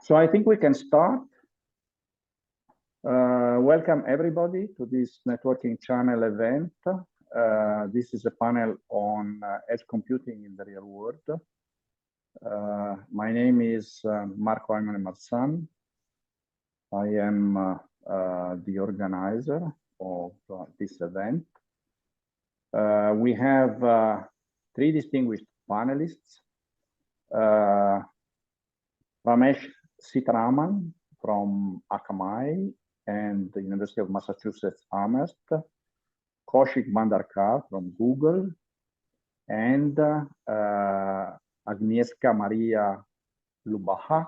So I think we can start. Welcome everybody to this networking channel event. This is a panel on edge computing in the real world. My name is Marco Ajmone Marsan. I am the organizer of this event. We have three distinguished panelists. Ramesh Sitaraman from Akamai and the University of Massachusetts Amherst, Kaushik Bhandankar from Google, and Agnieszka Maria Lubacha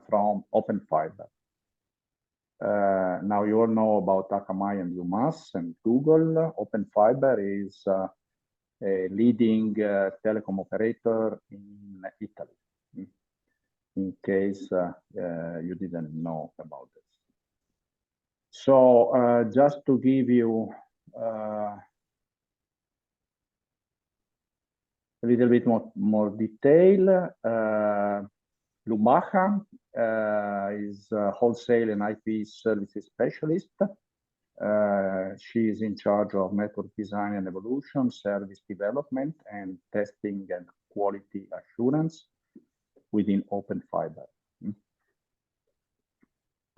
from OpenFiber. Now you all know about Akamai and UMass and Google. OpenFiber is a leading telecom operator in Italy, in case you didn't know about this. So just to give you a little bit more detail, Lubacha is a wholesale and IP services specialist. She is in charge of network design and evolution, service development, and testing and quality assurance within OpenFiber.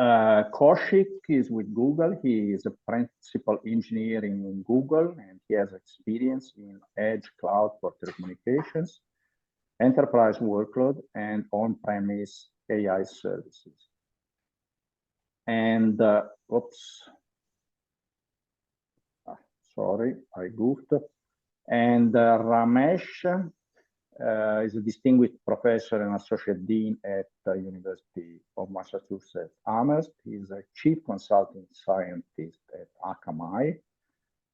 Kaushik is with Google. He is a principal engineer in Google, and he has experience in edge cloud for telecommunications, enterprise workload, and on-premise AI services. And, sorry, I goofed. And Ramesh is a distinguished professor and associate dean at the University of Massachusetts Amherst. He's a chief consulting scientist at Akamai,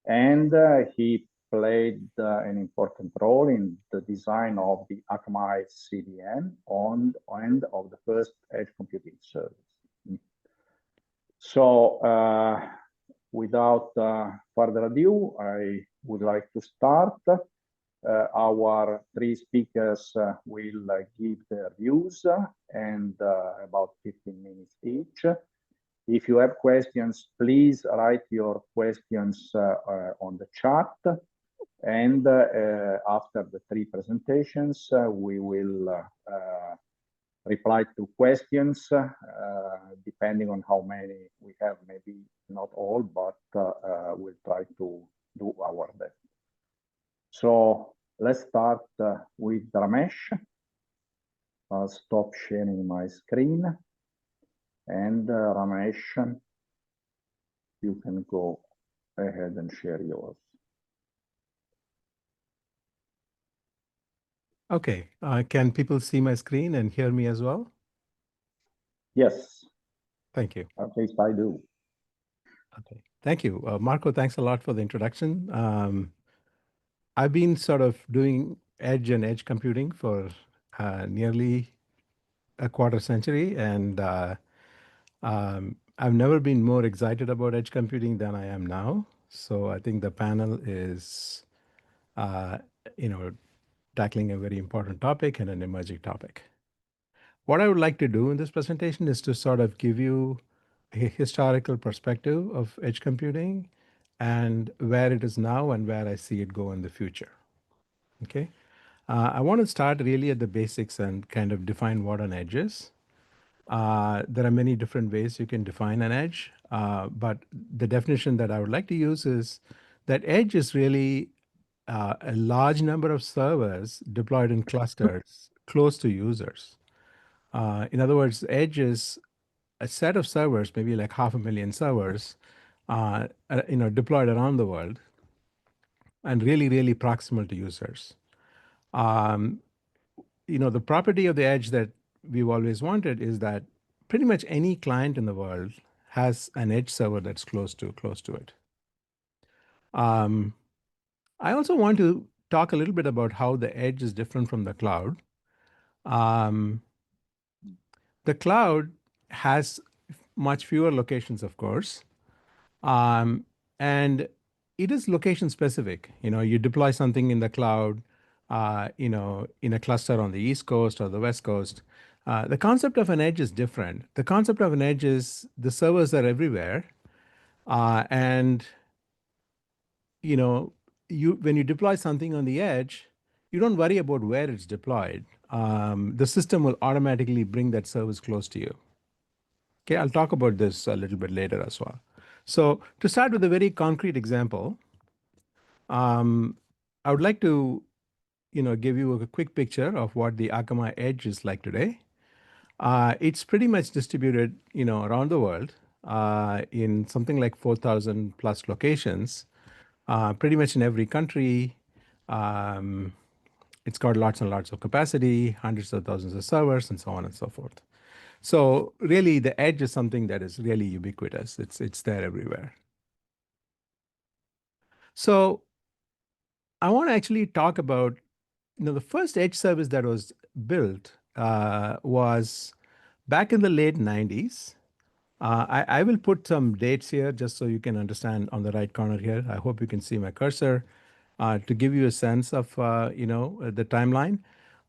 and he played an important role in the design of the Akamai CDN and of the first edge computing service. So without further ado, I would like to start. Our three speakers will give their views and about 15 minutes each. If you have questions, please write your questions on the chat. And after the three presentations, we will reply to questions depending on how many we have, maybe not all, but we'll try to do our best. So let's start with Ramesh. I'll stop sharing my screen. And Ramesh, you can go ahead and share yours. Okay, can people see my screen and hear me as well? Yes. Thank you. At least I do. Okay, thank you. Marco, thanks a lot for the introduction. I've been sort of doing edge and edge computing for nearly a quarter century, and I've never been more excited about edge computing than I am now. So I think the panel is, tackling a very important topic and an emerging topic. What I would like to do in this presentation is to sort of give you a historical perspective of edge computing and where it is now and where I see it go in the future. Okay. I want to start really at the basics and kind of define what an edge is. There are many different ways you can define an edge, but the definition that I would like to use is that edge is really a large number of servers deployed in clusters close to users. In other words, edge is a set of servers, maybe like 500,000 servers, deployed around the world and really, really proximal to users. The property of the edge that we've always wanted is that pretty much any client in the world has an edge server that's close to it. I also want to talk a little bit about how the edge is different from the cloud. The cloud has much fewer locations, of course, and it is location specific. You deploy something in the cloud, in a cluster on the East Coast or the West Coast, The concept of an edge is different. The concept of an edge is the servers are everywhere, and you know, when you deploy something on the edge, you don't worry about where it's deployed. The system will automatically bring that service close to you. Okay, I'll talk about this a little bit later as well. So to start with a very concrete example, I would like to, give you a quick picture of what the Akamai edge is like today. It's pretty much distributed, around the world in something like 4,000 plus locations, pretty much in every country. Um, it's got lots and lots of capacity, hundreds of thousands of servers, and so on and so forth. So really, the edge is something that is really ubiquitous. It's there everywhere. So I want to actually talk about, the first edge service that was built was back in the late 90s. I will put some dates here just so you can understand on the right corner here. I hope you can see my cursor to give you a sense of, the timeline.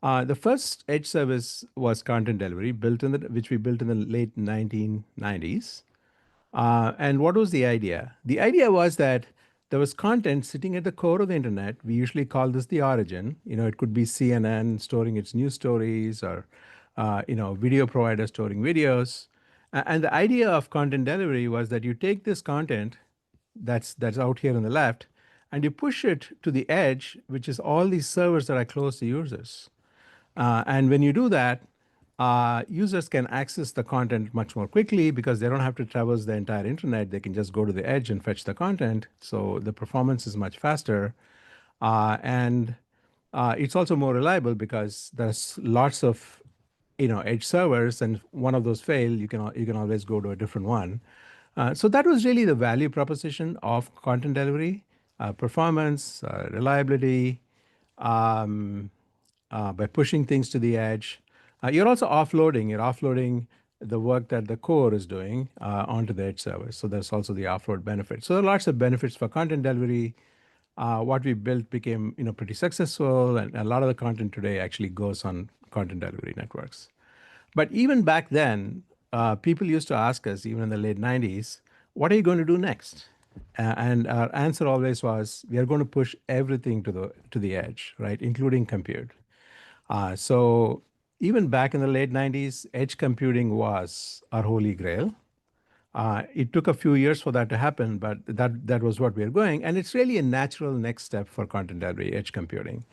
The first edge service was content delivery, which we built in the late 1990s. And what was the idea? The idea was that there was content sitting at the core of the internet. We usually call this the origin. It could be CNN storing its news stories, or video provider storing videos. And the idea of content delivery was that you take this content that's out here on the left, and you push it to the edge, which is all these servers that are close to users. And when you do that, users can access the content much more quickly because they don't have to traverse the entire internet. They can just go to the edge and fetch the content. So the performance is much faster. And it's also more reliable because there's lots of edge servers, and one of those fail, you can always go to a different one. So that was really the value proposition of content delivery: performance, reliability, um, by pushing things to the edge. You're offloading the work that the core is doing onto the edge server. So there's also the offload benefit. So there are lots of benefits for content delivery. What we built became pretty successful, and a lot of the content today actually goes on content delivery networks. But even back then, people used to ask us, even in the late 90s, what are you going to do next? And our answer always was, we are going to push everything to the edge, right, including compute. So even back in the late 90s, edge computing was our holy grail. It took a few years for that to happen, but that was what we are going. And it's really a natural next step for content delivery, edge computing.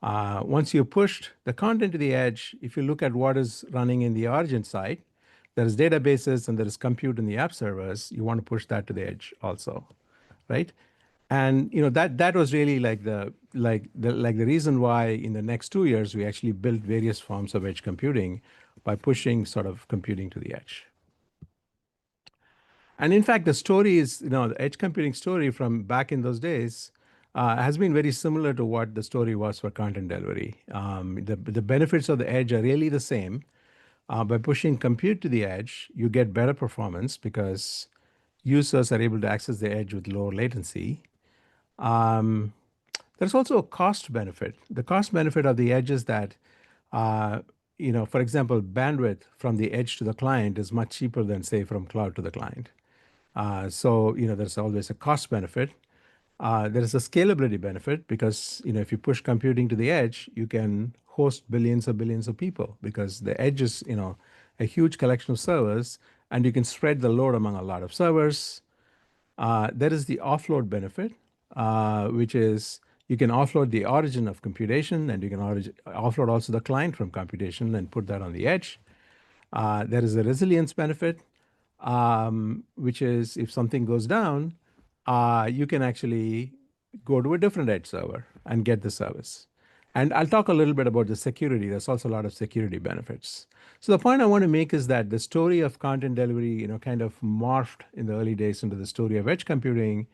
Once you pushed the content to the edge, if you look at what is running in the origin side, there is databases and there is compute in the app servers. You want to push that to the edge also, right? And that was really like the reason why in the next 2 years we actually built various forms of edge computing by pushing sort of computing to the edge. And in fact, the story is, the edge computing story from back in those days has been very similar to what the story was for content delivery. The benefits of the edge are really the same. By pushing compute to the edge, you get better performance because users are able to access the edge with lower latency. Um, there's also a cost benefit. The cost benefit of the edge is that, for example, bandwidth from the edge to the client is much cheaper than, say, from cloud to the client. So there's always a cost benefit. There is a scalability benefit because if you push computing to the edge, you can host billions of people because the edge is a huge collection of servers, and you can spread the load among a lot of servers. There is the offload benefit, which is you can offload the origin of computation, and you can offload also the client from computation and put that on the edge. There is a resilience benefit, which is if something goes down, you can actually go to a different edge server and get the service. And I'll talk a little bit about the security. There's also a lot of security benefits. So the point I want to make is that the story of content delivery, kind of morphed in the early days into the story of edge computing,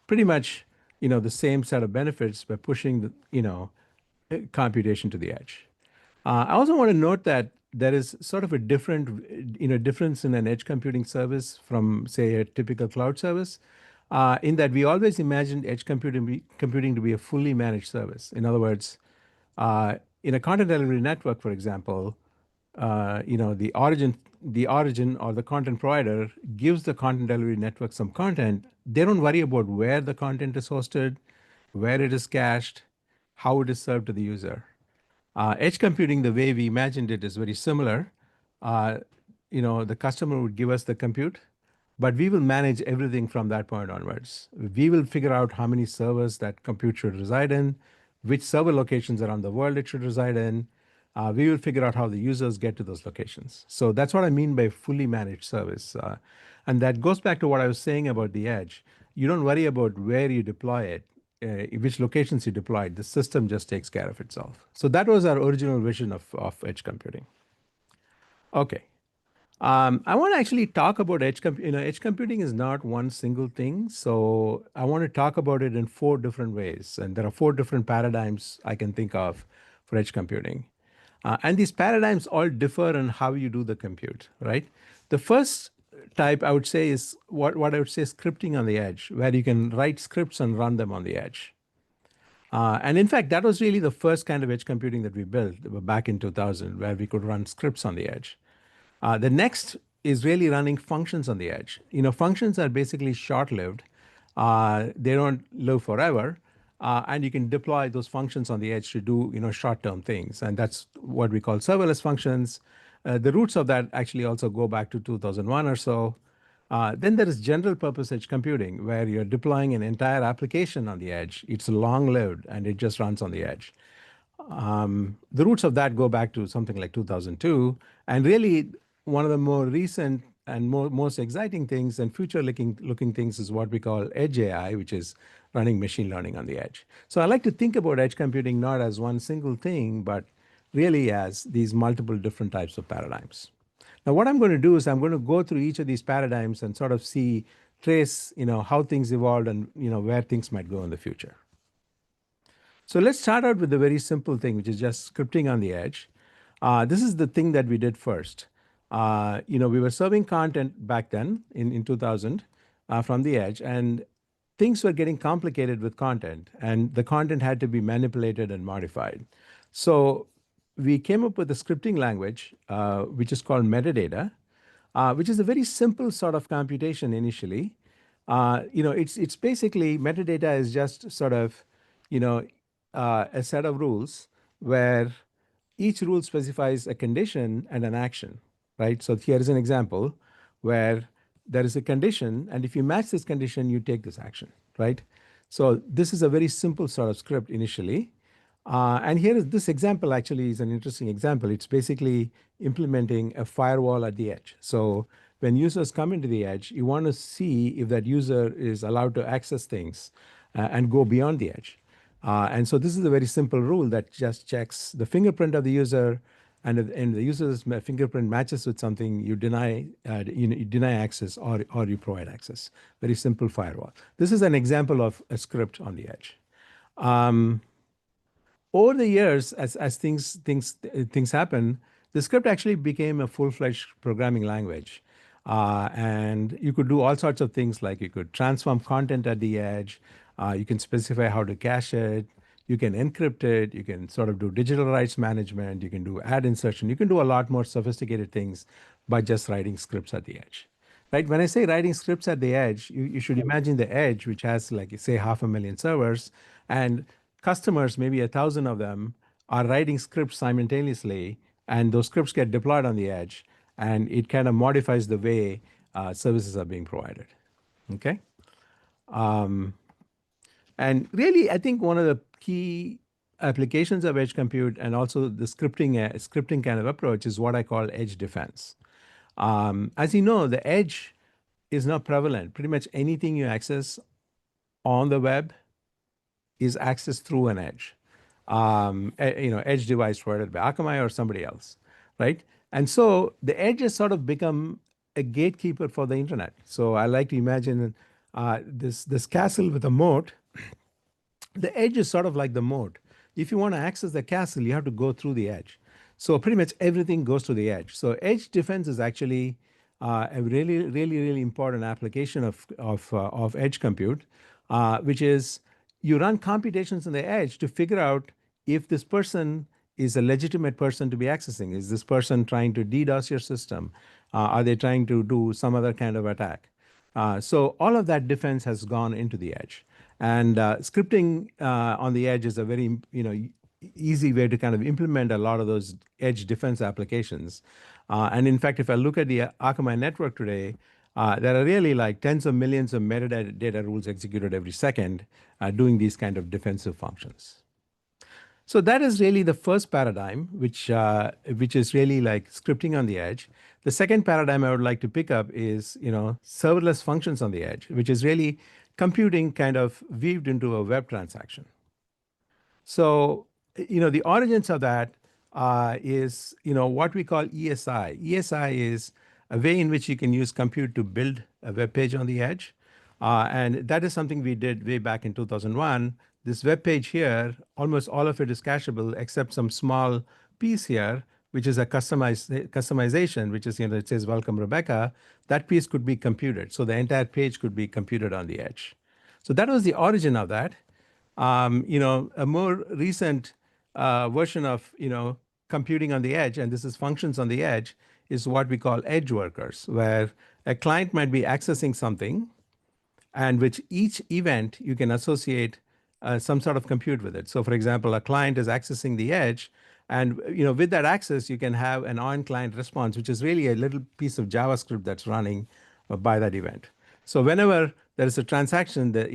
pretty much, the same set of benefits by pushing the, computation to the edge. I also want to note that there is sort of a difference in an edge computing service from, say, a typical cloud service, in that we always imagined edge computing to be a fully managed service. In other words, in a content delivery network, for example, the origin or the content provider gives the content delivery network some content. They don't worry about where the content is hosted, where it is cached, how it is served to the user. Edge computing, the way we imagined it, is very similar. Uh, the customer would give us the compute, but we will manage everything from that point onwards. We will figure out how many servers that compute should reside in, which server locations around the world it should reside in. We will figure out how the users get to those locations. So that's what I mean by fully managed service. And that goes back to what I was saying about the edge. You don't worry about where you deploy it, which locations you deploy it. The system just takes care of itself. So that was our original vision of edge computing. Okay. I want to actually talk about edge computing is not one single thing. So I want to talk about it in 4 different ways. And there are 4 different paradigms I can think of for edge computing. And these paradigms all differ in how you do the compute, right? The first type I would say is what I would say is scripting on the edge, where you can write scripts and run them on the edge. And in fact, that was really the first kind of edge computing that we built back in 2000, where we could run scripts on the edge. The next is really running functions on the edge. Functions are basically short-lived. They don't live forever. And you can deploy those functions on the edge to do, short-term things. And that's what we call serverless functions. The roots of that actually also go back to 2001 or so. Then there is general purpose edge computing, where you're deploying an entire application on the edge. It's long-lived and it just runs on the edge. The roots of that go back to something like 2002. And really, one of the more recent and most exciting things and future-looking things is what we call edge AI, which is running machine learning on the edge. So I like to think about edge computing not as one single thing, but really as these multiple different types of paradigms. Now, what I'm going to do is I'm going to go through each of these paradigms and sort of trace, how things evolved and, where things might go in the future. So let's start out with the very simple thing, which is just scripting on the edge. This is the thing that we did first. We were serving content back then in 2000 from the edge, and things were getting complicated with content, and the content had to be manipulated and modified. So we came up with a scripting language, which is called metadata, which is a very simple sort of computation initially. It's basically metadata is just sort of, a set of rules where each rule specifies a condition and an action, right? So here is an example where there is a condition, and if you match this condition, you take this action, right? So this is a very simple sort of script initially. And here is this example actually is an interesting example. It's basically implementing a firewall at the edge. So when users come into the edge, you want to see if that user is allowed to access things and go beyond the edge. And so this is a very simple rule that just checks the fingerprint of the user, and if the user's fingerprint matches with something, you deny access or you provide access. Very simple firewall. This is an example of a script on the edge. Over the years, as things happen, the script actually became a full-fledged programming language. And you could do all sorts of things, like you could transform content at the edge. You can specify how to cache it. You can encrypt it. You can sort of do digital rights management. You can do ad insertion. You can do a lot more sophisticated things by just writing scripts at the edge. Right? When I say writing scripts at the edge, you should imagine the edge, which has, like, say, 500,000 servers, and customers, maybe 1,000 of them, are writing scripts simultaneously, and those scripts get deployed on the edge, and it kind of modifies the way services are being provided. Okay? And really, I think one of the key applications of edge compute and also the scripting kind of approach is what I call edge defense. As you know, the edge is not prevalent. Pretty much anything you access on the web is accessed through an edge. Edge device provided by Akamai or somebody else, right? And so the edge has sort of become a gatekeeper for the internet. So I like to imagine this castle with a moat. The edge is sort of like the moat. If you want to access the castle, you have to go through the edge. So pretty much everything goes to the edge. So edge defense is actually a really, really, really important application of edge compute, which is you run computations on the edge to figure out if this person is a legitimate person to be accessing? Is this person trying to DDoS your system? Are they trying to do some other kind of attack? So all of that defense has gone into the edge. And scripting on the edge is a very, easy way to kind of implement a lot of those edge defense applications. And in fact, if I look at the Akamai network today, there are really like tens of millions of metadata rules executed every second doing these kind of defensive functions. So that is really the first paradigm, which is really like scripting on the edge. The second paradigm I would like to pick up is serverless functions on the edge, which is really computing kind of weaved into a web transaction. So the origins of that is what we call ESI. ESI is a way in which you can use compute to build a web page on the edge. And that is something we did way back in 2001. This web page here, almost all of it is cacheable except some small piece here, which is a customization, which is, it says, welcome, Rebecca. That piece could be computed. So the entire page could be computed on the edge. So that was the origin of that. A more recent version of, computing on the edge, and this is functions on the edge, is what we call edge workers, where a client might be accessing something, and which each event you can associate some sort of compute with it. So for example, a client is accessing the edge, and with that access, you can have an on-client response, which is really a little piece of JavaScript that's running by that event. So whenever there is a transaction that,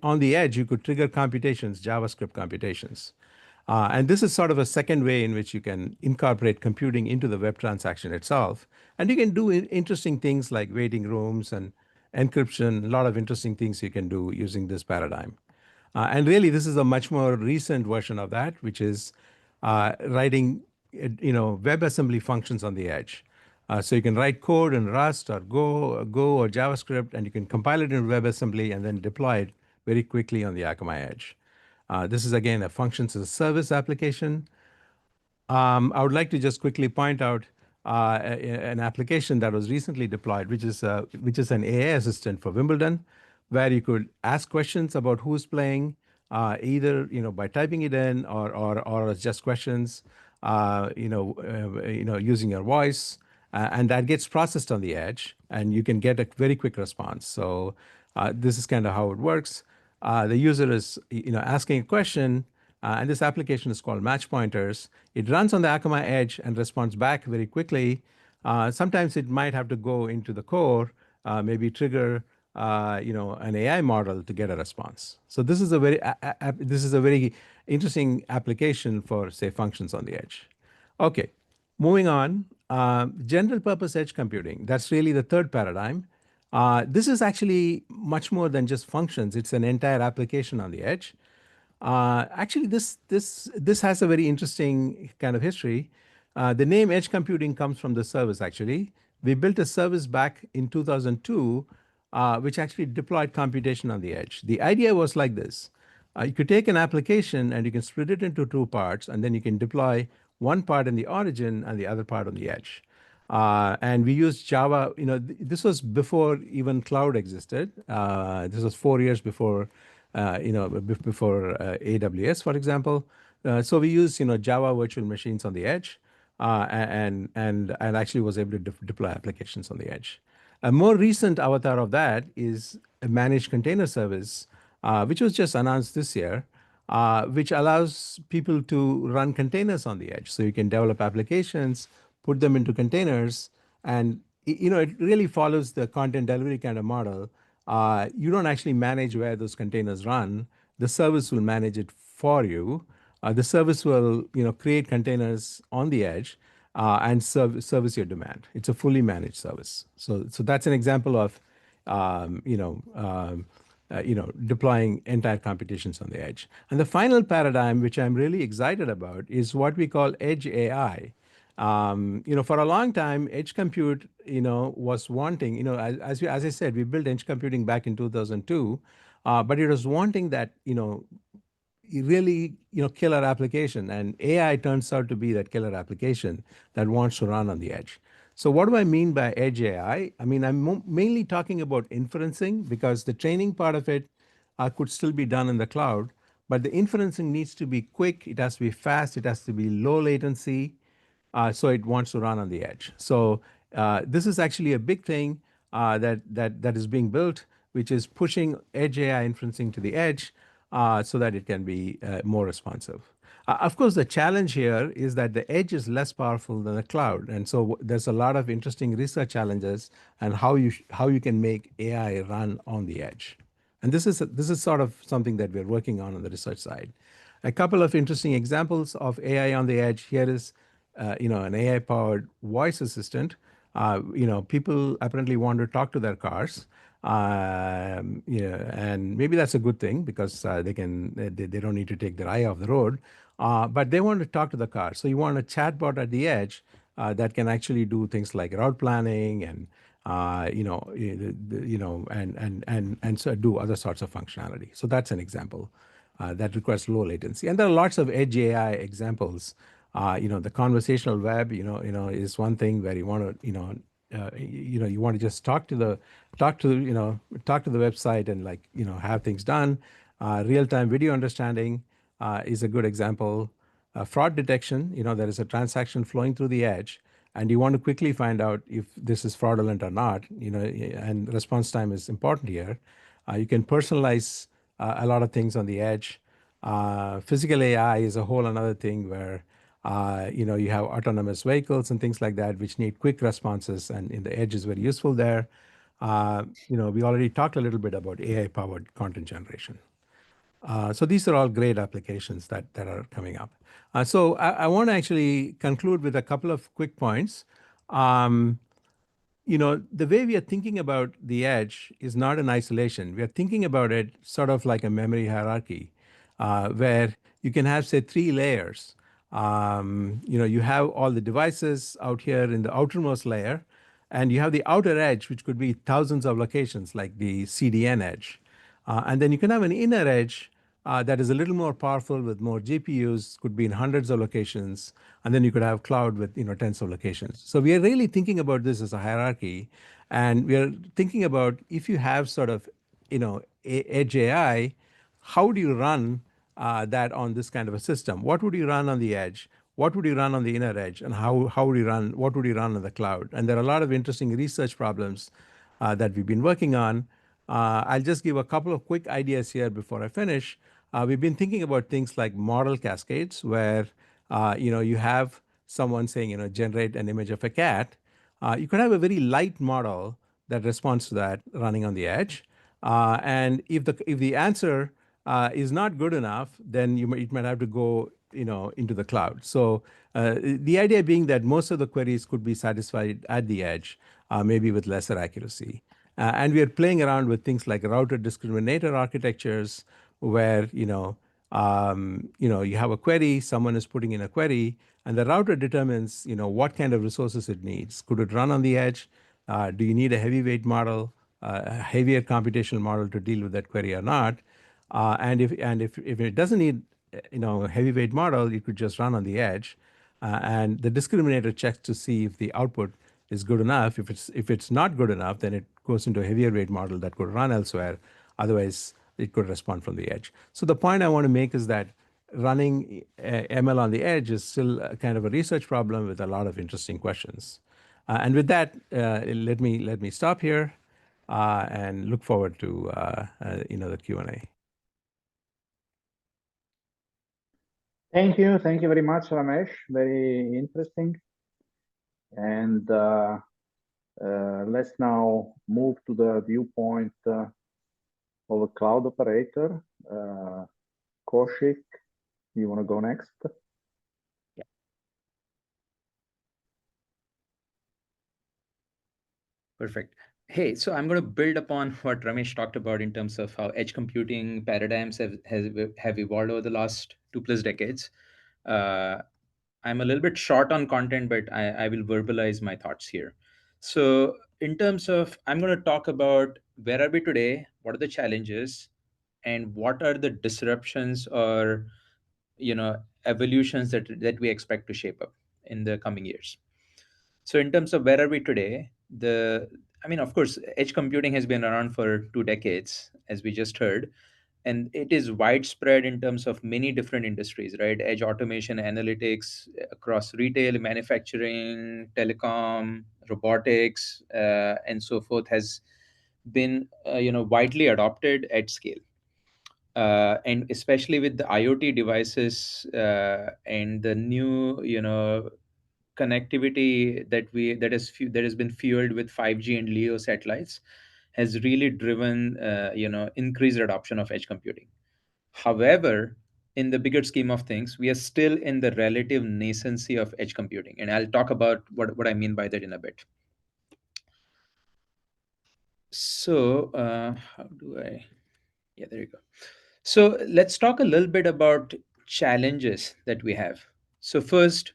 on the edge, you could trigger computations, JavaScript computations. And this is sort of a second way in which you can incorporate computing into the web transaction itself. And you can do interesting things like waiting rooms and encryption, a lot of interesting things you can do using this paradigm. And really, this is a much more recent version of that, which is writing, WebAssembly functions on the edge. So you can write code in Rust or Go or JavaScript, and you can compile it in WebAssembly and then deploy it very quickly on the Akamai edge. This is, again, a functions as a service application. I would like to just quickly point out an application that was recently deployed, which is an AI assistant for Wimbledon, where you could ask questions about who's playing, either by typing it in or as just questions, using your voice, and that gets processed on the edge, and you can get a very quick response. So this is kind of how it works. The user is asking a question, and this application is called Match Pointers. It runs on the Akamai edge and responds back very quickly. Sometimes it might have to go into the core, maybe trigger an AI model to get a response. So this is a very interesting application for, say, functions on the edge. Okay, moving on. General purpose edge computing. That's really the third paradigm. This is actually much more than just functions. It's an entire application on the edge. Actually, this has a very interesting kind of history. The name edge computing comes from the service, actually. We built a service back in 2002, which actually deployed computation on the edge. The idea was like this. You could take an application and you can split it into two parts, and then you can deploy one part in the origin and the other part on the edge. And we used Java. This was before even cloud existed. This was 4 years before, before AWS, for example. So we used, Java virtual machines on the edge, and actually was able to deploy applications on the edge. A more recent avatar of that is a managed container service, which was just announced this year, which allows people to run containers on the edge. So you can develop applications, put them into containers, and it really follows the content delivery kind of model. You don't actually manage where those containers run. The service will manage it for you. The service will create containers on the edge and service your demand. It's a fully managed service. So that's an example of deploying entire computations on the edge. And the final paradigm, which I'm really excited about, is what we call edge AI. For a long time, edge compute, was wanting, as I said, we built edge computing back in 2002, but it was wanting that, really, killer application. And AI turns out to be that killer application that wants to run on the edge. So what do I mean by edge AI? I mean, I'm mainly talking about inferencing, because the training part of it could still be done in the cloud. but the inferencing needs to be quick, it has to be fast, it has to be low latency, so it wants to run on the edge. So this is actually a big thing that is being built, which is pushing edge AI inferencing to the edge so that it can be more responsive. Of course, the challenge here is that the edge is less powerful than the cloud, and so there's a lot of interesting research challenges and how you can make AI run on the edge. And this is sort of something that we're working on the research side. A couple of interesting examples of AI on the edge. Here is, an AI-powered voice assistant. People apparently want to talk to their cars. And maybe that's a good thing because they don't need to take their eye off the road. But they want to talk to the car. So you want a chatbot at the edge that can actually do things like route planning and and so do other sorts of functionality. So that's an example that requires low latency. And there are lots of edge AI examples. The conversational web, is one thing where you want to, you want to just talk to the website and have things done. Real-time video understanding is a good example. Fraud detection, there is a transaction flowing through the edge, and you want to quickly find out if this is fraudulent or not, and response time is important here. You can personalize a lot of things on the edge. Physical AI is a whole another thing where, you have autonomous vehicles and things like that, which need quick responses, and in the edge is very useful there. We already talked a little bit about AI-powered content generation. So these are all great applications that are coming up. So I want to actually conclude with a couple of quick points. Um, the way we are thinking about the edge is not in isolation. We are thinking about it sort of like a memory hierarchy, where you can have, say, three layers. You have all the devices out here in the outermost layer, and you have the outer edge, which could be thousands of locations, like the CDN edge. And then you can have an inner edge that is a little more powerful with more GPUs, could be in hundreds of locations, and then you could have cloud with tens of locations. So we are really thinking about this as a hierarchy, and we are thinking about if you have sort of edge AI, how do you run that on this kind of a system? What would you run on the edge? What would you run on the inner edge? And how would you run? What would you run on the cloud? And there are a lot of interesting research problems that we've been working on. I'll just give a couple of quick ideas here before I finish. We've been thinking about things like model cascades, where you have someone saying, generate an image of a cat. You could have a very light model that responds to that running on the edge. And if the answer is not good enough, then it might have to go into the cloud. So the idea being that most of the queries could be satisfied at the edge, maybe with lesser accuracy. And we are playing around with things like router discriminator architectures, where you have a query, someone is putting in a query, and the router determines what kind of resources it needs. Could it run on the edge? Do you need a heavyweight model, a heavier computational model to deal with that query or not? And if it doesn't need a heavyweight model, you could just run on the edge, and the discriminator checks to see if the output is good enough. If it's not good enough, then it goes into a heavier weight model that could run elsewhere. Otherwise, it could respond from the edge. So the point I want to make is that running ML on the edge is still kind of a research problem with a lot of interesting questions. And with that, let me stop here and look forward to the Q&A. Thank you very much, Ramesh. Very interesting. And let's now move to the viewpoint of a cloud operator. Kaushik, you want to go next? Yeah. Perfect. Hey, so I'm going to build upon what Ramesh talked about in terms of how edge computing paradigms have evolved over the last 2+ decades. I'm a little bit short on content, but I will verbalize my thoughts here. So in terms of, I'm going to talk about where are we today, what are the challenges, and what are the disruptions or evolutions that we expect to shape up in the coming years. So in terms of where are we today, of course, edge computing has been around for 2 decades, as we just heard. and it is widespread in terms of many different industries, right? Edge automation, analytics across retail, manufacturing, telecom, robotics, and so forth has been widely adopted at scale. And especially with the IoT devices and the new connectivity that has been fueled with 5G and LEO satellites, has really driven increased adoption of edge computing. However, in the bigger scheme of things, we are still in the relative nascency of edge computing, and I'll talk about what I mean by that in a bit. So how do I yeah, there you go. So let's talk a little bit about challenges that we have. So first,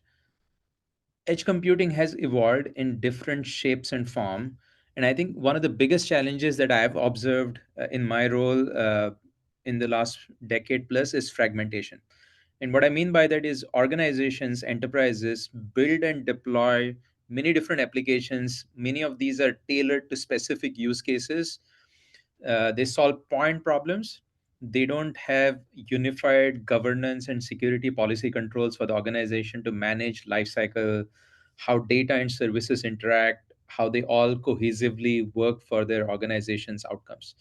edge computing has evolved in different shapes and form, and I think one of the biggest challenges that I have observed in my role in the last decade plus is fragmentation. And what I mean by that is organizations, enterprises build and deploy many different applications. Many of these are tailored to specific use cases. They solve point problems. They don't have unified governance and security policy controls for the organization to manage lifecycle, how data and services interact, how they all cohesively work for their organization's outcomes.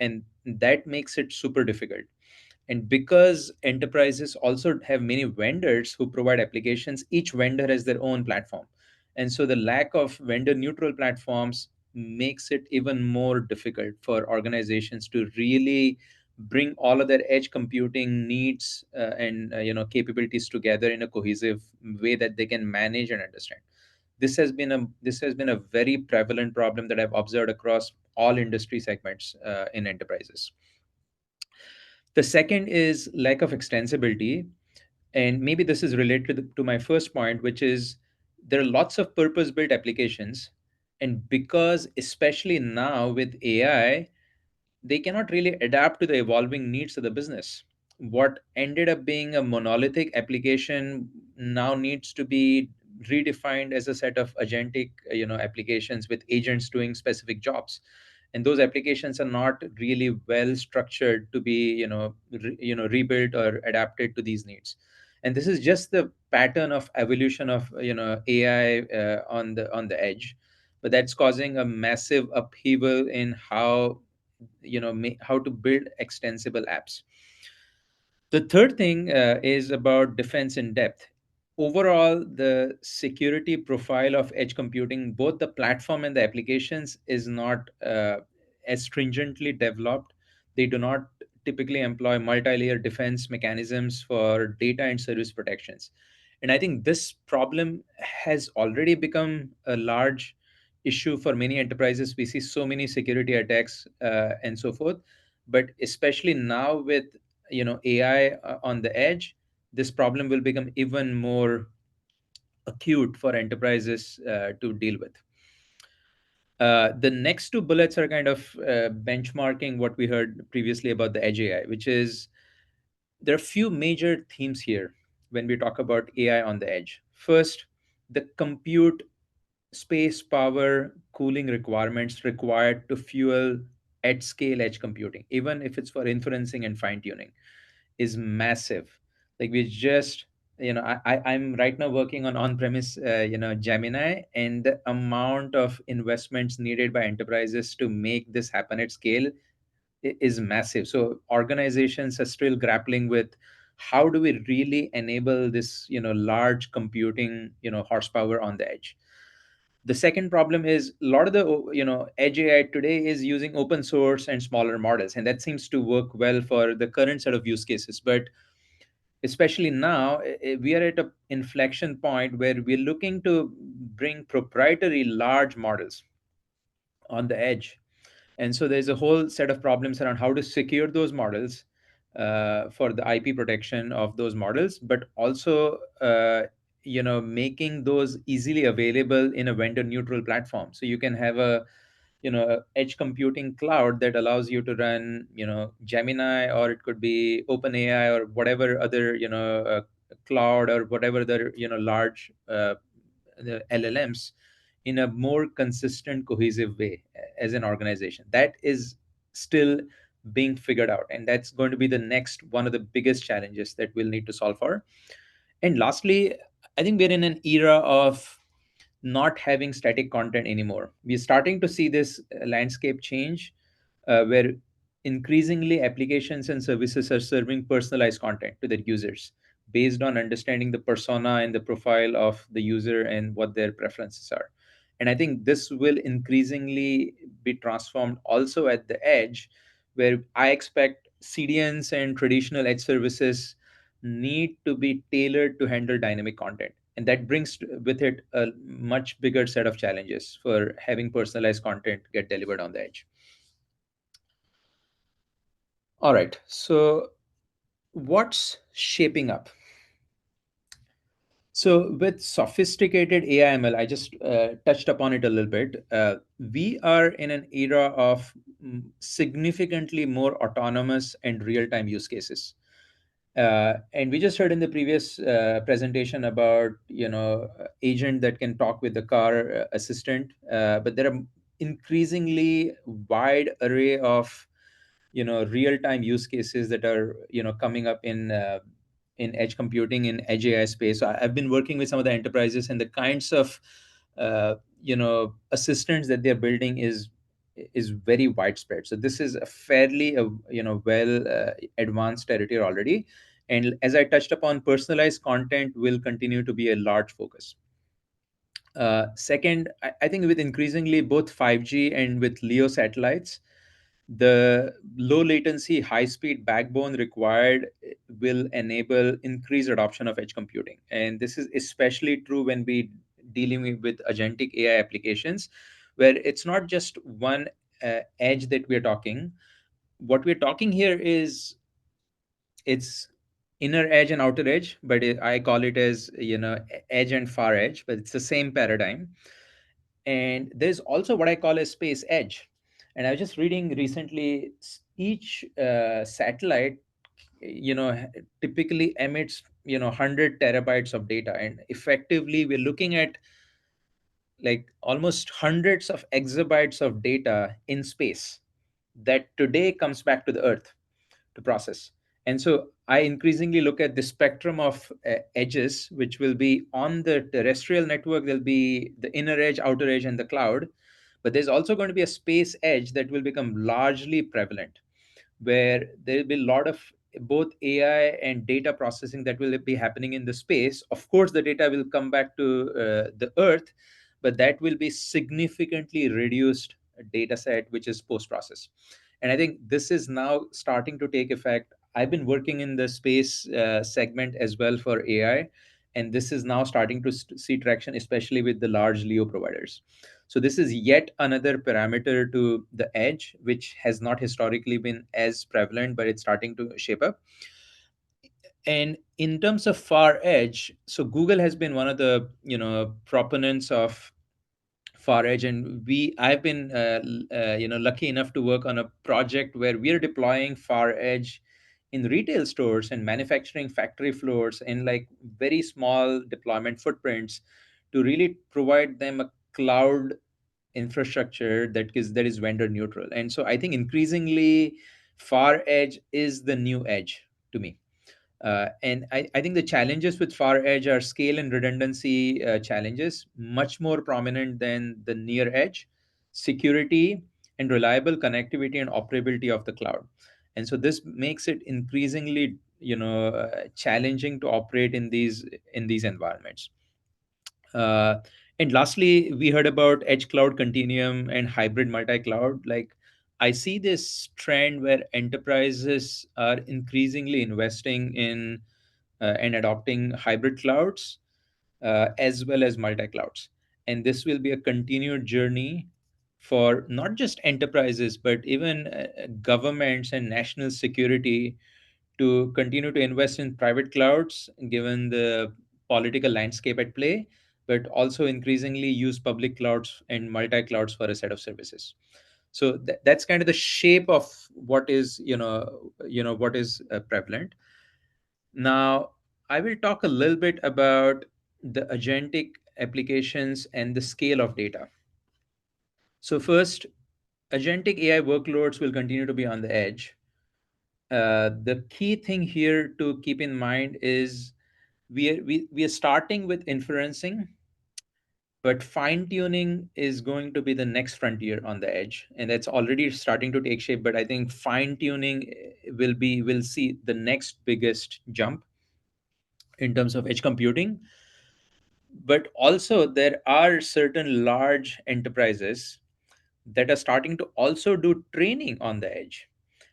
And that makes it super difficult. And because enterprises also have many vendors who provide applications, each vendor has their own platform. And so the lack of vendor neutral platforms makes it even more difficult for organizations to really bring all of their edge computing needs and capabilities together in a cohesive way that they can manage and understand. This has been a very prevalent problem that I've observed across all industry segments in enterprises. The second is lack of extensibility. And maybe this is related to my first point, which is there are lots of purpose built applications. And because, especially now with AI, they cannot really adapt to the evolving needs of the business. What ended up being a monolithic application now needs to be redefined as a set of agentic applications with agents doing specific jobs, and those applications are not really well structured to be rebuilt or adapted to these needs. And this is just the pattern of evolution of AI on the edge, but that's causing a massive upheaval in how to build extensible apps. The third thing is about defense in depth. Overall, the security profile of edge computing, both the platform and the applications, is not as stringently developed. They do not typically employ multi-layer defense mechanisms for data and service protections. And I think this problem has already become a large issue for many enterprises. We see so many security attacks and so forth. But especially now with AI on the edge, this problem will become even more acute for enterprises to deal with. The next two bullets are kind of benchmarking what we heard previously about the edge AI, which is there are a few major themes here when we talk about AI on the edge. First, the compute space, power, cooling requirements required to fuel at scale edge computing, even if it's for inferencing and fine tuning, is massive. Like we just, I'm right now working on premise, Gemini, and the amount of investments needed by enterprises to make this happen at scale is massive. So organizations are still grappling with how do we really enable this, large computing, horsepower on the edge. The second problem is a lot of the edge AI today is using open source and smaller models, and that seems to work well for the current set of use cases. But especially now, we are at an inflection point where we're looking to bring proprietary large models on the edge. And so there's a whole set of problems around how to secure those models for the IP protection of those models, but also making those easily available in a vendor neutral platform. So you can have a edge computing cloud that allows you to run Gemini, or it could be OpenAI, or whatever other cloud, or whatever other large the LLMs, in a more consistent, cohesive way as an organization. That is still being figured out, and that's going to be the next one of the biggest challenges that we'll need to solve for. And lastly, I think we're in an era of not having static content anymore. We're starting to see this landscape change, where increasingly applications and services are serving personalized content to their users based on understanding the persona and the profile of the user and what their preferences are. And I think this will increasingly be transformed also at the edge, where I expect CDNs and traditional edge services need to be tailored to handle dynamic content. And that brings with it a much bigger set of challenges for having personalized content get delivered on the edge. All right. So, what's shaping up? So, with sophisticated AI ML, I just touched upon it a little bit. We are in an era of significantly more autonomous and real time use cases. And we just heard in the previous presentation about agent that can talk with the car assistant, but there are increasingly wide array of real time use cases that are coming up in edge computing, in edge AI space. So I've been working with some of the enterprises, and the kinds of assistants that they're building is very widespread. So this is a fairly well advanced territory already. And as I touched upon, personalized content will continue to be a large focus. Second, I think with increasingly both 5G and with LEO satellites, the low latency, high speed backbone required will enable increased adoption of edge computing. And this is especially true when we dealing with agentic AI applications, where it's not just one edge that we're talking. What we're talking here is it's inner edge and outer edge, but I call it as edge and far edge, but it's the same paradigm. And there's also what I call a space edge. And I was just reading recently, each satellite typically emits 100 terabytes of data, and effectively we're looking at like almost hundreds of exabytes of data in space that today comes back to the earth to process. And so I increasingly look at the spectrum of edges, which will be on the terrestrial network. There'll be the inner edge, outer edge, and the cloud. But there's also going to be a space edge that will become largely prevalent, where there will be a lot of both AI and data processing that will be happening in the space. Of course, the data will come back to the Earth, but that will be significantly reduced data set, which is post process. And I think this is now starting to take effect. I've been working in the space segment as well for AI, and this is now starting to see traction, especially with the large LEO providers. So this is yet another parameter to the edge, which has not historically been as prevalent, but it's starting to shape up. And in terms of far edge, so Google has been one of the proponents of far edge, and I've been lucky enough to work on a project where we're deploying far edge in retail stores and manufacturing factory floors in like very small deployment footprints to really provide them a cloud infrastructure that is vendor neutral. And so I think increasingly far edge is the new edge to me. And I think the challenges with far edge are scale and redundancy challenges, much more prominent than the near edge, security and reliable connectivity and operability of the cloud. And so this makes it increasingly challenging to operate in these environments. uh, and lastly, we heard about edge cloud continuum and hybrid multi-cloud. Like, I see this trend where enterprises are increasingly investing in and adopting hybrid clouds as well as multi-clouds. And this will be a continued journey for not just enterprises, but even governments and national security to continue to invest in private clouds, given the political landscape at play, but also increasingly use public clouds and multi clouds for a set of services. So that's kind of the shape of what is what is prevalent. Now, I will talk a little bit about the agentic applications and the scale of data. So first, agentic AI workloads will continue to be on the edge. The key thing here to keep in mind is we are starting with inferencing, but fine tuning is going to be the next frontier on the edge, and that's already starting to take shape. But I think fine tuning will see the next biggest jump in terms of edge computing. But also there are certain large enterprises that are starting to also do training on the edge.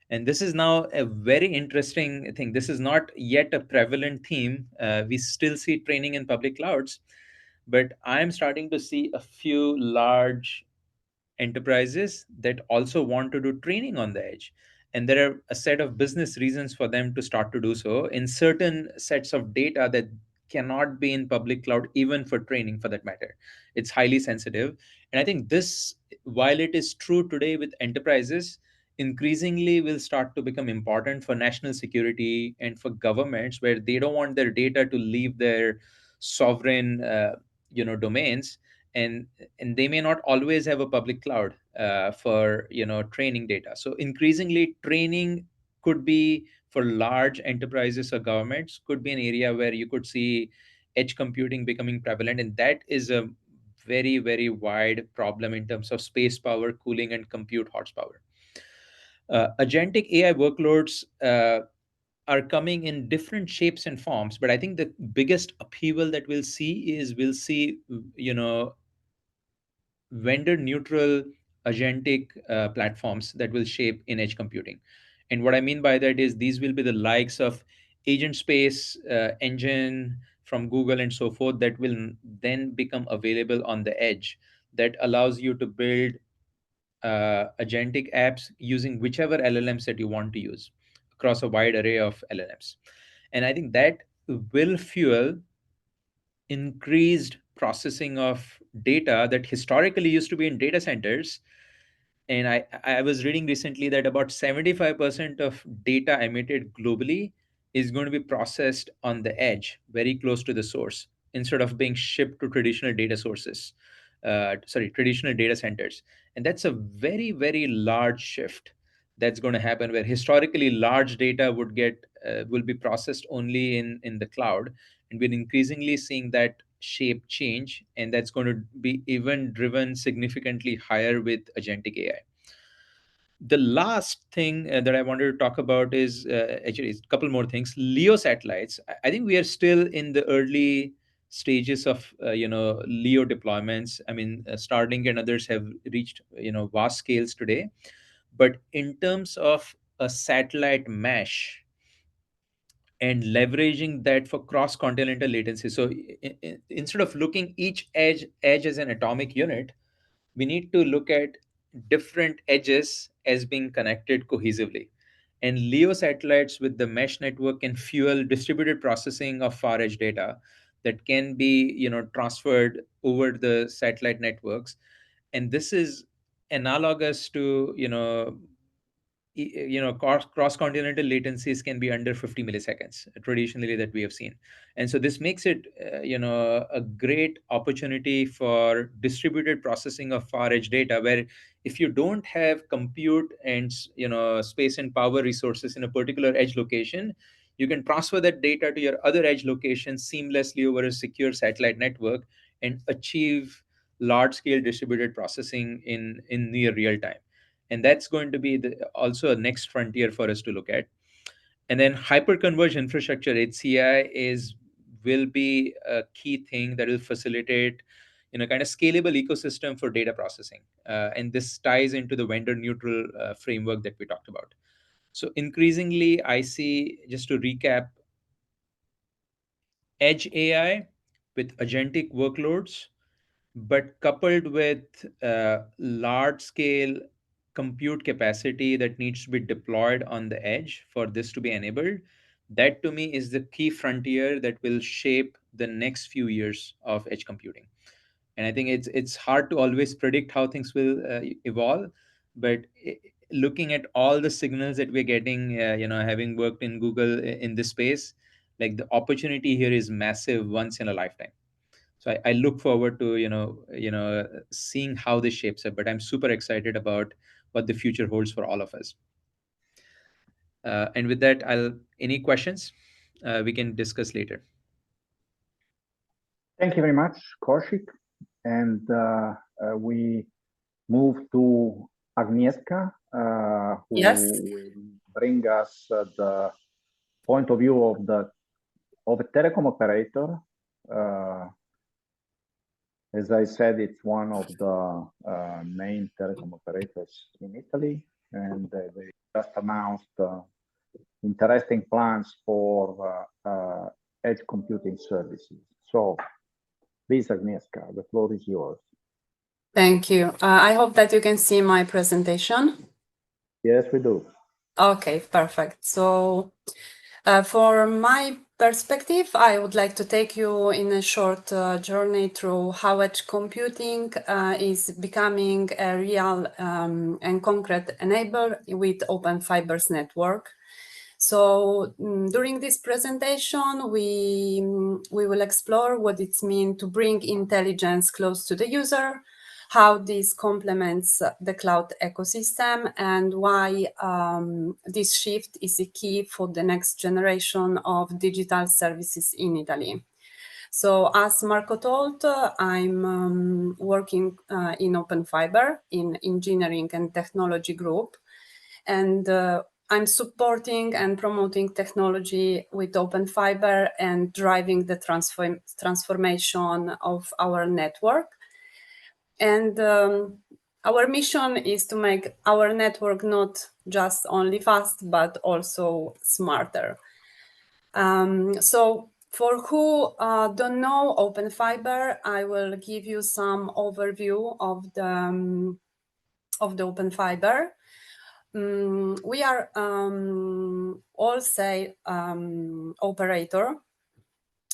And this is now a very interesting thing. This is not yet a prevalent theme. We still see training in public clouds, but I'm starting to see a few large enterprises that also want to do training on the edge. And there are a set of business reasons for them to start to do so in certain sets of data that cannot be in public cloud, even for training for that matter. It's highly sensitive. And I think this, while it is true today with enterprises, increasingly will start to become important for national security and for governments, where they don't want their data to leave their sovereign domains. And they may not always have a public cloud for training data. So increasingly training could be, for large enterprises or governments, could be an area where you could see edge computing becoming prevalent. And that is a very, very wide problem in terms of space power, cooling, and compute horsepower. Agentic AI workloads are coming in different shapes and forms, but I think the biggest upheaval that we'll see vendor neutral agentic platforms that will shape in edge computing. And what I mean by that is these will be the likes of agent space engine from Google and so forth, that will then become available on the edge, that allows you to build agentic apps using whichever LLMs that you want to use across a wide array of LLMs. And I think that will fuel increased processing of data that historically used to be in data centers. And I was reading recently that about 75% of data emitted globally is going to be processed on the edge, very close to the source, instead of being shipped to traditional data sources, traditional data centers. And that's a very, very large shift that's going to happen, where historically large data will be processed only in the cloud. And we're increasingly seeing that shape change, and that's going to be even driven significantly higher with agentic AI. The last thing that I wanted to talk about is actually a couple more things. LEO satellites. I think we are still in the early stages of LEO deployments. I mean, Starlink and others have reached vast scales today, but in terms of a satellite mesh and leveraging that for cross-continental latency. So instead of looking each edge as an atomic unit, we need to look at different edges as being connected cohesively. And LEO satellites with the mesh network can fuel distributed processing of far edge data that can be transferred over the satellite networks. And this is analogous to cross continental latencies can be under 50 milliseconds traditionally that we have seen. And so this makes it a great opportunity for distributed processing of far edge data, where if you don't have compute and space and power resources in a particular edge location, you can transfer that data to your other edge locations seamlessly over a secure satellite network and achieve large scale distributed processing in near real time. And that's going to be also a next frontier for us to look at. And then hyperconverged infrastructure, HCI, is will be a key thing that will facilitate kind of scalable ecosystem for data processing. And this ties into the vendor neutral framework that we talked about. So increasingly I see, just to recap, edge AI with agentic workloads, but coupled with large scale compute capacity that needs to be deployed on the edge for this to be enabled. That to me is the key frontier that will shape the next few years of edge computing. And I think it's hard to always predict how things will evolve, but looking at all the signals that we're getting, having worked in Google in this space, like the opportunity here is massive, once in a lifetime. So I look forward to seeing how this shapes up. But I'm super excited about what the future holds for all of us. And with that, any questions we can discuss later. Thank you very much, Kaushik. And we move to Agnieszka, who will bring us the point of view of a telecom operator. As I said, it's one of the main telecom operators in Italy, and they just announced interesting plans for edge computing services. So, please, Agnieszka, the floor is yours. Thank you. I hope that you can see my presentation. Yes, we do. Okay, perfect. So, for my perspective, I would like to take you in a short journey through how edge computing is becoming a real and concrete enabler with Open Fiber's network. So during this presentation, we will explore what it means to bring intelligence close to the user, how this complements the cloud ecosystem, and why this shift is a key for the next generation of digital services in Italy. So as Marco told, I'm working in Open Fiber in engineering and technology group, and I'm supporting and promoting technology with Open Fiber and driving the transformation of our network. And our mission is to make our network not just only fast, but also smarter. So for who don't know Open Fiber, I will give you some overview of the Open Fiber. We are all say operator,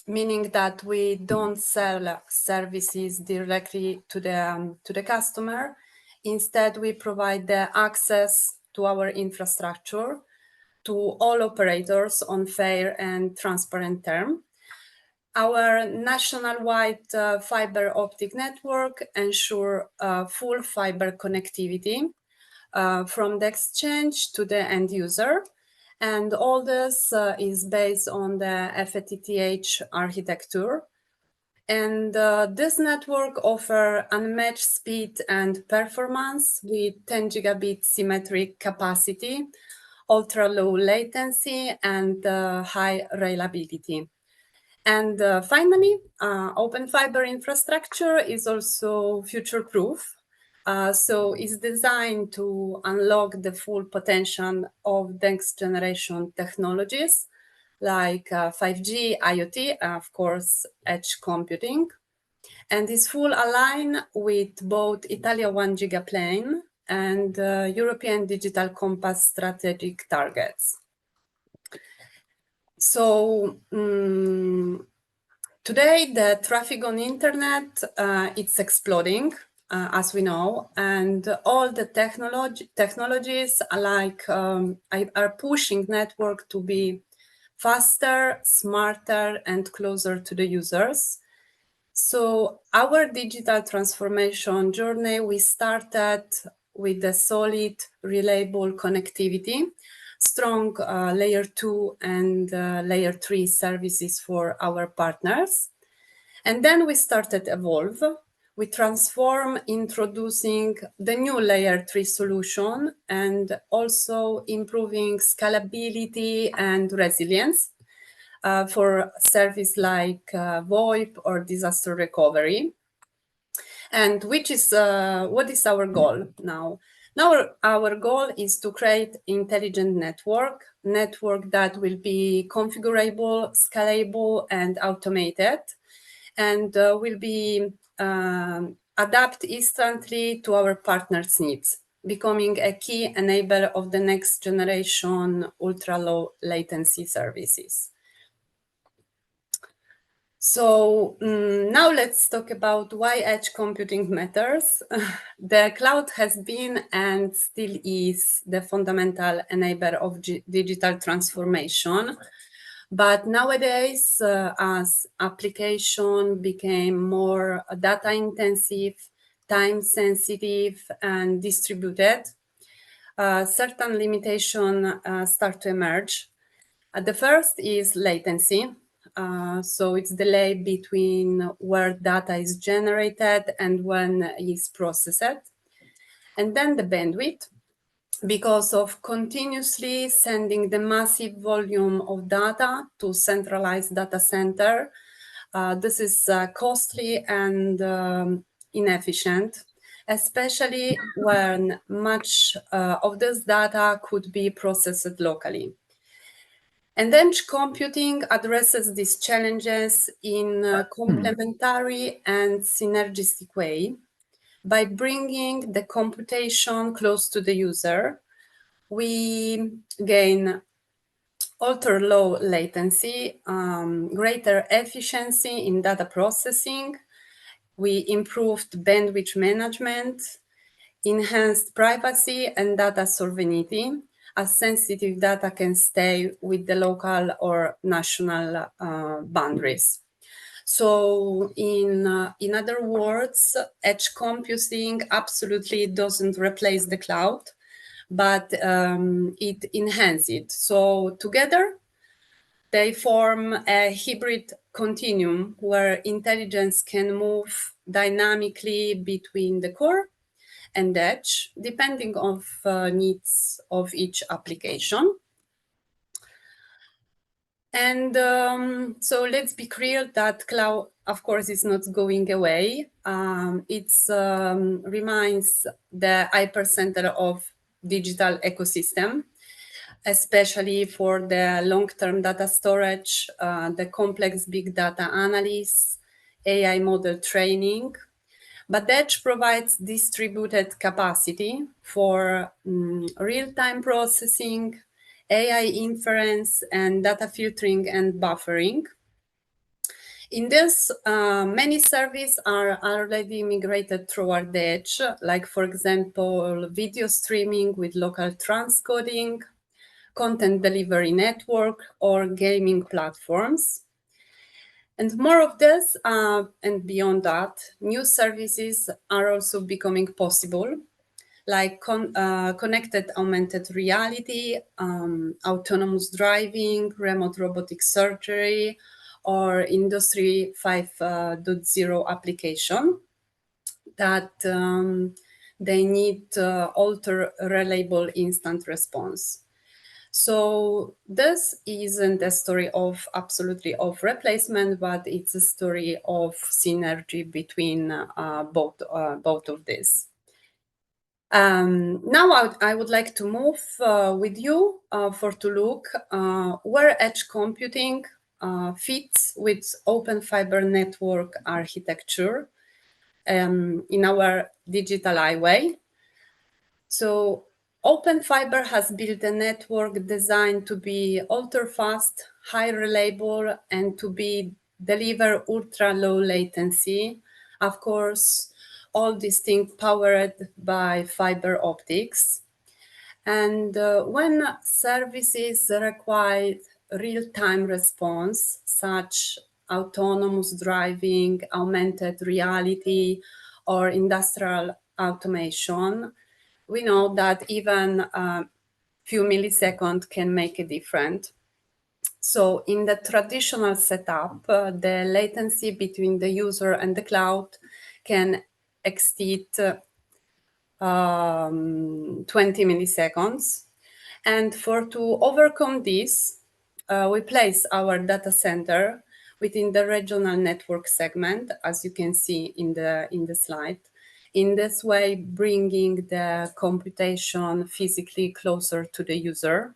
meaning that we don't sell services directly to the customer. Instead, we provide the access to our infrastructure to all operators on fair and transparent terms. Our national-wide fiber optic network ensures full fiber connectivity from the exchange to the end user. And all this is based on the FTTH architecture. And this network offers unmatched speed and performance with 10 gigabit symmetric capacity, ultra low latency, and high reliability. And finally, Open Fiber infrastructure is also future-proof. So it's designed to unlock the full potential of next generation technologies like 5G, IoT, of course, edge computing. And is full aligned with both Italia 1 Giga Plan and European Digital Compass strategic targets. So today, the traffic on internet, it's exploding, as we know, and all the technologies are pushing network to be faster, smarter, and closer to the users. So our digital transformation journey, we started with the solid, reliable connectivity, strong layer 2 and layer 3 services for our partners. And then we started evolve. We transform, introducing the new layer 3 solution and also improving scalability and resilience for service like VoIP or disaster recovery. And what is our goal now? Now our goal is to create intelligent network that will be configurable, scalable, and automated, and will be adapt instantly to our partners' needs, becoming a key enabler of the next generation ultra-low latency services. So now let's talk about why edge computing matters. The cloud has been and still is the fundamental enabler of digital transformation. But nowadays, as application became more data intensive, time sensitive, and distributed, certain limitations start to emerge. The first is latency. So it's delay between where data is generated and when it's processed. And then the bandwidth, because of continuously sending the massive volume of data to centralized data center. This is costly and inefficient, especially when much of this data could be processed locally. And edge computing addresses these challenges in a complementary and synergistic way by bringing the computation close to the user. We gain ultra-low latency, greater efficiency in data processing. We improved bandwidth management, enhanced privacy and data sovereignty, as sensitive data can stay with the local or national boundaries. So in other words, edge computing absolutely doesn't replace the cloud, but it enhances it. So together, they form a hybrid continuum where intelligence can move dynamically between the core and edge, depending on needs of each application. And so let's be clear that cloud, of course, is not going away. It remains the hypercenter of digital ecosystem, especially for the long-term data storage, the complex big data analysis, AI model training. But edge provides distributed capacity for real-time processing, AI inference, and data filtering and buffering. In this, many services are already migrated toward the edge, like, for example, video streaming with local transcoding, content delivery network, or gaming platforms. And more of this, and beyond that, new services are also becoming possible, like connected augmented reality, autonomous driving, remote robotic surgery, or Industry 5.0 application that they need ultra reliable instant response. So this isn't a story of absolutely of replacement, but it's a story of synergy between both of these. Now I would like to move with you to look where edge computing fits with open fiber network architecture in our digital highway. So Open Fiber has built a network designed to be ultra fast, high reliable, and to be deliver ultra low latency. Of course, all these things powered by fiber optics. And when services require real-time response, such autonomous driving, augmented reality, or industrial automation, we know that even a few milliseconds can make a difference. So in the traditional setup, the latency between the user and the cloud can exceed 20 milliseconds. And to overcome this, we place our data center within the regional network segment, as you can see in the slide. In this way, bringing the computation physically closer to the user.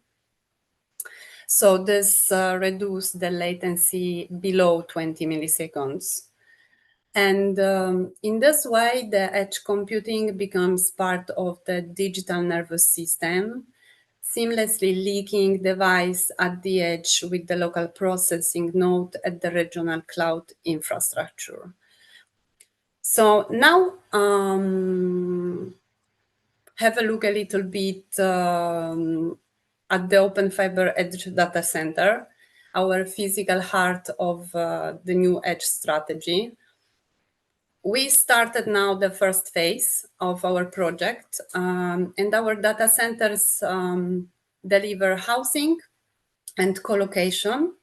So this reduces the latency below 20 milliseconds. And in this way, the edge computing becomes part of the digital nervous system, seamlessly linking device at the edge with the local processing node at the regional cloud infrastructure. So now have a look a little bit at the Open Fiber Edge Data Center, our physical heart of the new edge strategy. we started now the first phase of our project, and our data centers deliver housing and co-location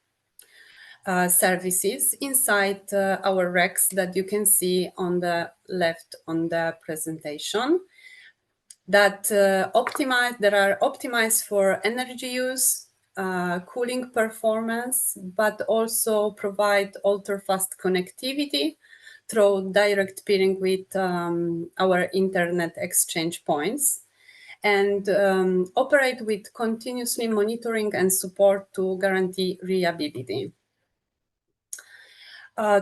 services inside our racks that you can see on the left on the presentation, that are optimized for energy use, cooling performance, but also provide ultra-fast connectivity through direct peering with our internet exchange points, and operate with continuously monitoring and support to guarantee reliability.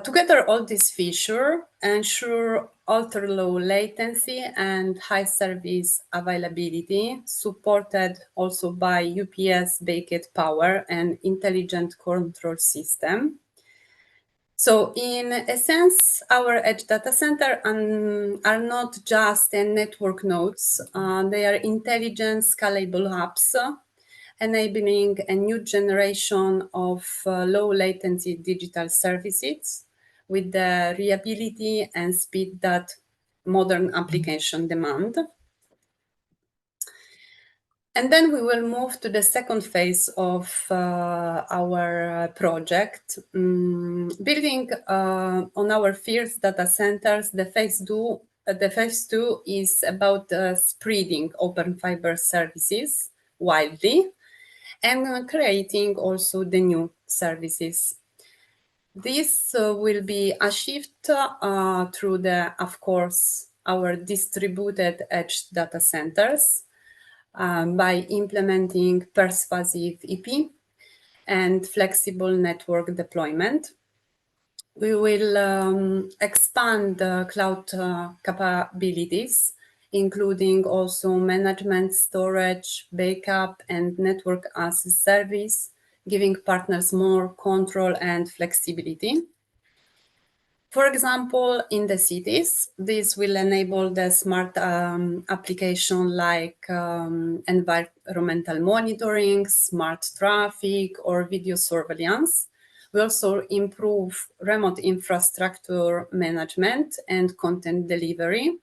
Together, all these features ensure ultra-low latency and high service availability, supported also by UPS-based power and intelligent control system. So in essence, our edge data center are not just network nodes, they are intelligent, scalable hubs, enabling a new generation of low latency digital services with the reliability and speed that modern application demand. And then we will move to the second phase of our project, building on our first data centers. The phase two is about spreading open fiber services widely and creating also the new services. This will be achieved through of course, our distributed edge data centers by implementing persuasive EP and flexible network deployment. We will expand the cloud capabilities, including also management, storage, backup, and network as a service, giving partners more control and flexibility. For example, in the cities, this will enable the smart application like environmental monitoring, smart traffic, or video surveillance. We also improve remote infrastructure management and content delivery.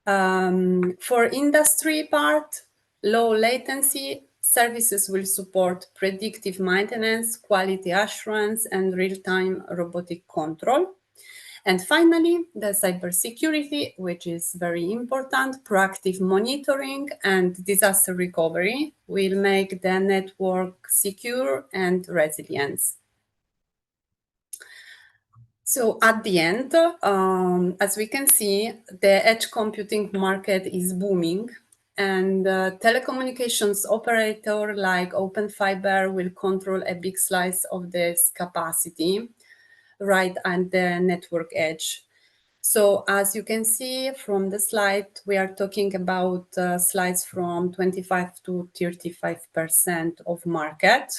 For industry part, low latency services will support predictive maintenance, quality assurance, and real-time robotic control. And finally, the cybersecurity, which is very important, proactive monitoring and disaster recovery will make the network secure and resilient. So at the end, as we can see, the edge computing market is booming, and telecommunications operator like Open Fiber will control a big slice of this capacity right at the network edge. So as you can see from the slide, we are talking about slides from 25 to 35% of market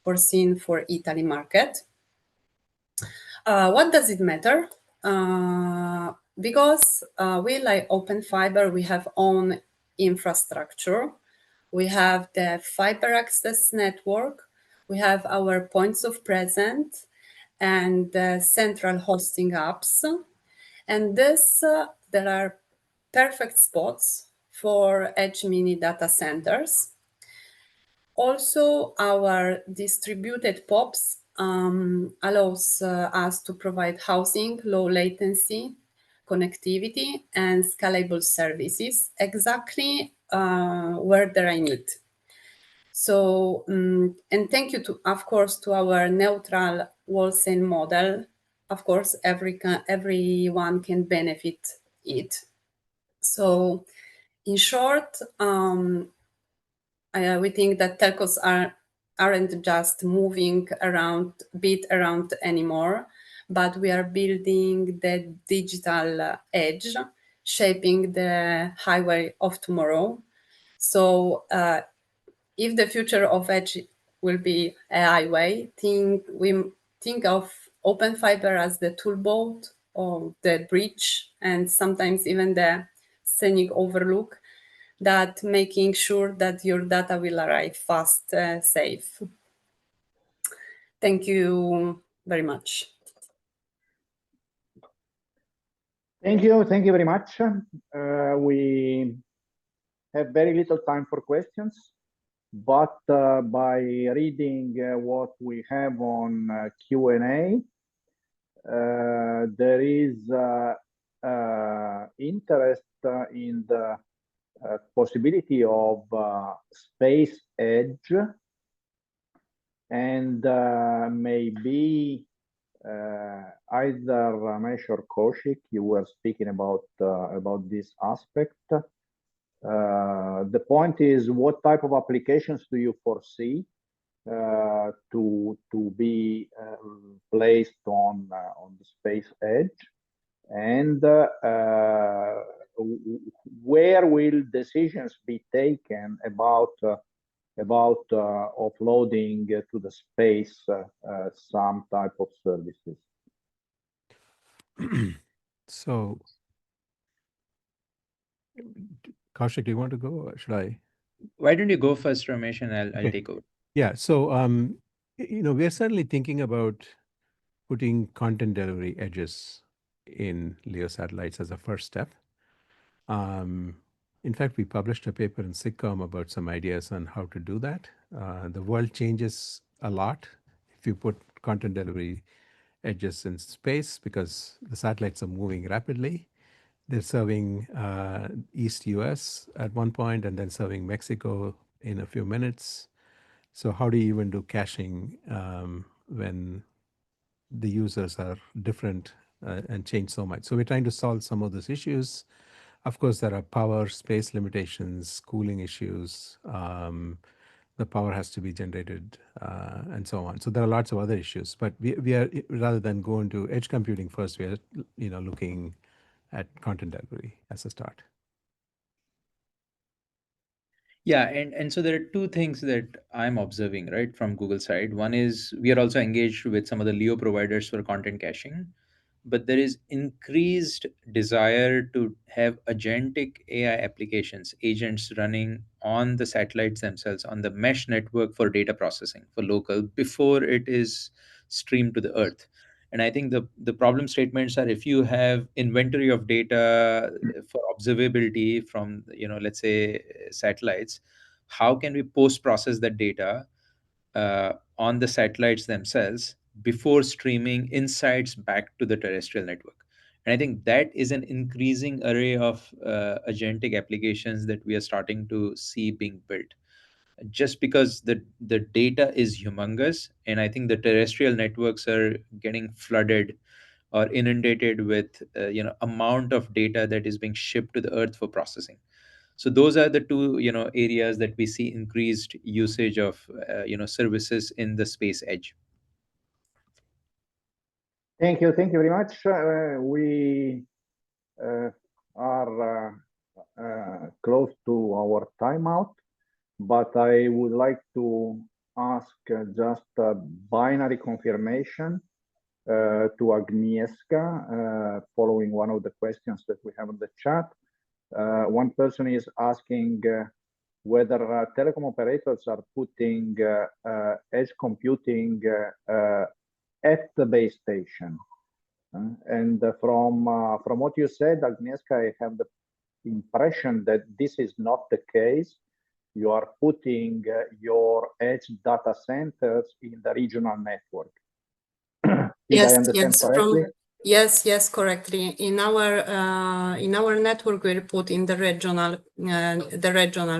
foreseen for Italy market. What does it matter? Because we like Open Fiber, we have own infrastructure. We have the fiber access network. We have our points of presence and central hosting hubs. And this, there are perfect spots for edge mini data centers. Also, our distributed POPs allows us to provide housing, low latency, connectivity, and scalable services exactly where there are need. So, and thank you to, of course, to our neutral wholesale model. Of course, everyone can benefit it. So, in short, we think that telcos aren't just moving around anymore, but we are building the digital edge, shaping the highway of tomorrow. So if the future of edge will be a highway, we think of Open Fiber as the toolboat or the bridge, and sometimes even the scenic overlook, that making sure that your data will arrive fast, safe. Thank you very much. Thank you very much. We have very little time for questions, but by reading what we have on Q&A, there is interest in the possibility of space edge, and maybe either Ramesh or Kaushik, you were speaking about this aspect. The point is, what type of applications do you foresee to be placed on the space edge, and where will decisions be taken about offloading to the space some type of services? So, Kaushik, do you want to go, or should I? Why don't you go first, Ramesh, and I'll take over. Yeah. So, we're certainly thinking about putting content delivery edges in LEO satellites as a first step. In fact, we published a paper in SIGCOMM about some ideas on how to do that. The world changes a lot if you put content delivery edges in space, because the satellites are moving rapidly. They're serving East US at one point, and then serving Mexico in a few minutes. So how do you even do caching when the users are different and change so much? So we're trying to solve some of those issues. Of course, there are power, space limitations, cooling issues. The power has to be generated and so on. So there are lots of other issues. But we are, rather than go into edge computing first, we are looking at content delivery as a start. Yeah, and so there are two things that I'm observing, right, from Google side. One is we are also engaged with some of the LEO providers for content caching, but there is increased desire to have agentic AI applications, agents running on the satellites themselves, on the mesh network for data processing for local before it is streamed to the Earth. And I think the problem statements are, if you have inventory of data for observability from, let's say satellites, how can we post process that data on the satellites themselves before streaming insights back to the terrestrial network? And I think that is an increasing array of agentic applications that we are starting to see being built, just because the data is humongous. And I think the terrestrial networks are getting flooded or inundated with amount of data that is being shipped to the Earth for processing. So those are the two areas that we see increased usage of services in the space edge. Thank you very much. We are close to our timeout, but I would like to ask just a binary confirmation to Agnieszka, following one of the questions that we have in the chat. One person is asking whether telecom operators are putting edge computing at the base station. And from what you said, Agnieszka, I have the impression that this is not the case. You are putting your edge data centers in the regional network. Did I understand correctly? Yes, correctly. In our network, we put in the regional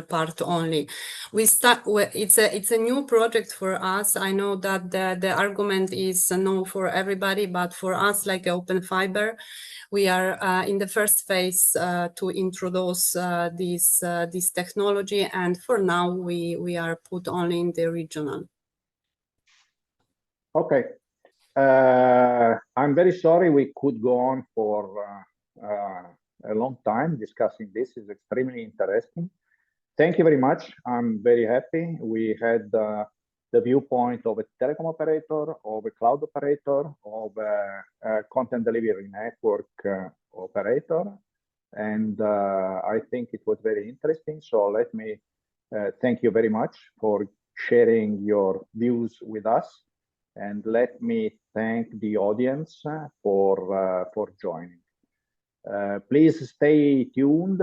part only. We start. It's a new project for us. I know that the argument is no for everybody, but for us, like Open Fiber, we are in the first phase to introduce this technology, and for now we are put only in the regional. Okay. I'm very sorry we could go on for a long time discussing this. It's extremely interesting. Thank you very much. I'm very happy. We had the viewpoint of a telecom operator, of a cloud operator, of a content delivery network operator. And I think it was very interesting. So let me thank you very much for sharing your views with us. And let me thank the audience for joining. Please stay tuned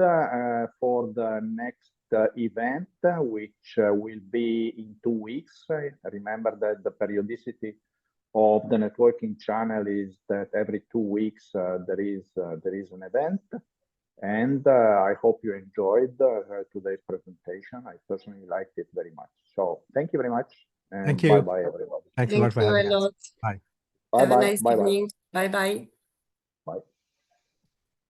for the next event, which will be in 2 weeks. Remember that the periodicity of the networking channel is that every 2 weeks there is an event. And I hope you enjoyed today's presentation. I personally liked it very much. So thank you very much. And Thank you. bye-bye, everybody. Thanks a lot for having us. Bye. Have a Bye-bye. nice Bye-bye. evening. Bye-bye.